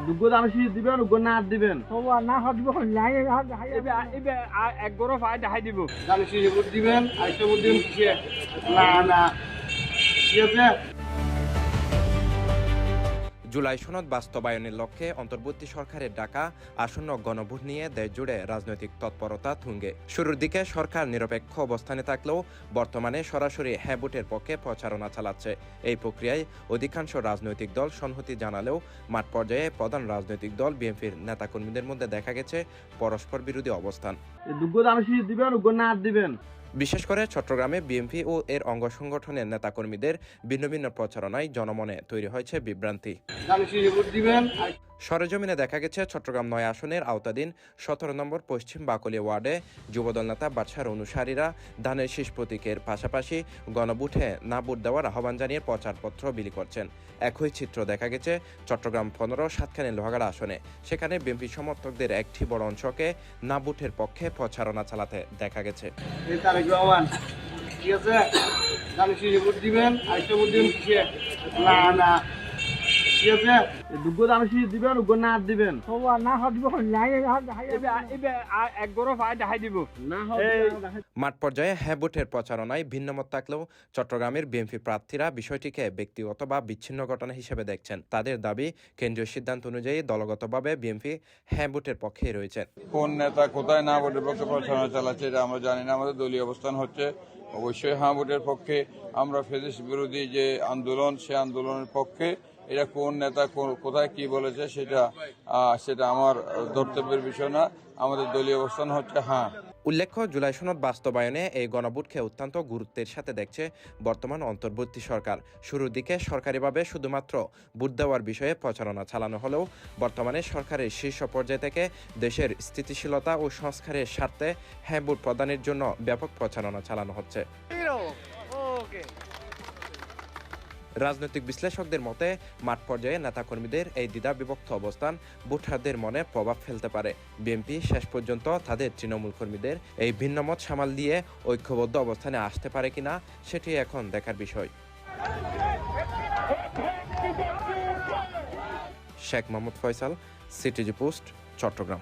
দুগো দাম শীষ দিবেন উগো না দিবেন না হটব নাই এক গরো ফাই দেখাই দিব দাম শীষ ভোট দিবেন আরেকটা ভোট দিবেন কিসে না না কি আছে জুলাই সনদ বাস্তবায়নের লক্ষ্যে অন্তর্বর্তী সরকারের ডাকা আসন্ন গণভোট নিয়ে দেশজুড়ে রাজনৈতিক তৎপরতা তুঙ্গে। শুরুর দিকে সরকার নিরপেক্ষ অবস্থানে থাকলেও বর্তমানে সরাসরি হ্যাঁ ভোটের পক্ষে প্রচারণা চালাচ্ছে। এই প্রক্রিয়ায় অধিকাংশ রাজনৈতিক দল সংহতি জানালেও মাঠ পর্যায়ে প্রধান রাজনৈতিক দল বিএনপির নেতাকর্মীদের মধ্যে দেখা গেছে পরস্পর বিরোধী অবস্থান। দুগো দাম শীষ দিবেন উগো না দিবেন। বিশেষ করে চট্টগ্রামে বিএনপি ও এর অঙ্গ সংগঠনের নেতাকর্মীদের ভিন্ন ভিন্ন প্রচারণায় জনমনে তৈরি হয়েছে বিভ্রান্তি। সরেজমিনে দেখা গেছে চট্টগ্রাম ৯ আসনের আওতাধীন ১৭ নম্বর পশ্চিম বাকলিয়া ওয়ার্ডে যুবদল নেতা বাদশার অনুসারীরা ধানের শীষ প্রতীকের পাশাপাশি গণভোটে না ভোট দেওয়ার আহ্বান জানিয়ে প্রচারপত্র বিলি করছেন। একই চিত্র দেখা গেছে চট্টগ্রাম ১৫ সাতখানি লোহাগাড়া আসনে। সেখানে বিএনপি সমর্থকদের একটি বড় অংশকে না ভোটের পক্ষে প্রচারণা চালাতে দেখা গেছে। না না দুগো দাম শীষ দিবেন উগো না দিবেন না হটব নাই এক গরো ফাই দেখাই দিব না মাঠ পর্যায়ে হ্যাঁ ভোটের প্রচারণায় ভিন্নমত থাকলেও চট্টগ্রামের বিএনপি প্রার্থীরা বিষয়টিকে ব্যক্তিগত বা বিচ্ছিন্ন ঘটনা হিসেবে দেখছেন। তাদের দাবি, কেন্দ্রীয় সিদ্ধান্ত অনুযায়ী দলগতভাবে বিএনপি হ্যাঁ ভোটের পক্ষেই রয়েছেন। কোন নেতা কোথায় না ভোটের পক্ষে প্রচারণা চালাচ্ছে এটা আমরা জানি না। আমাদের দলীয় অবস্থান হচ্ছে অবশ্যই হ্যাঁ ভোটের পক্ষে। আমরা ফ্যাসিস্ট বিরোধী যে আন্দোলন, সে আন্দোলনের পক্ষে। এটা কোন নেতা কোথায় কি বলেছে সেটা আমার ধর্তব্যের বিষয় না। আমাদের দলীয় অবস্থান হচ্ছে হ্যাঁ। উল্লেখ্য, জুলাই সনদ বাস্তবায়নে এই গণভোটকে অত্যন্ত গুরুত্বের সাথে দেখছে বর্তমান অন্তর্বর্তী সরকার। শুরুর দিকে সরকারিভাবে শুধুমাত্র ভোট দেওয়ার বিষয়ে প্রচারণা চালানো হলেও বর্তমানে সরকারের শীর্ষ পর্যায় থেকে দেশের স্থিতিশীলতা ও সংস্কারের স্বার্থে হ্যাঁ ভোট প্রদানের জন্য ব্যাপক প্রচারণা চালানো হচ্ছে। রাজনৈতিক বিশ্লেষকদের মতে মাঠ পর্যায়ে নেতাকর্মীদের এই দ্বিধা বিভক্ত অবস্থান ভোটারদের মনে প্রভাব ফেলতে পারে। বিএনপি শেষ পর্যন্ত তাদের তৃণমূল কর্মীদের এই ভিন্নমত সামাল দিয়ে ঐক্যবদ্ধ অবস্থানে আসতে পারে কিনা সেটি এখন দেখার বিষয়। Sheikh Mohammad Faisal, CTG post, Chittagong.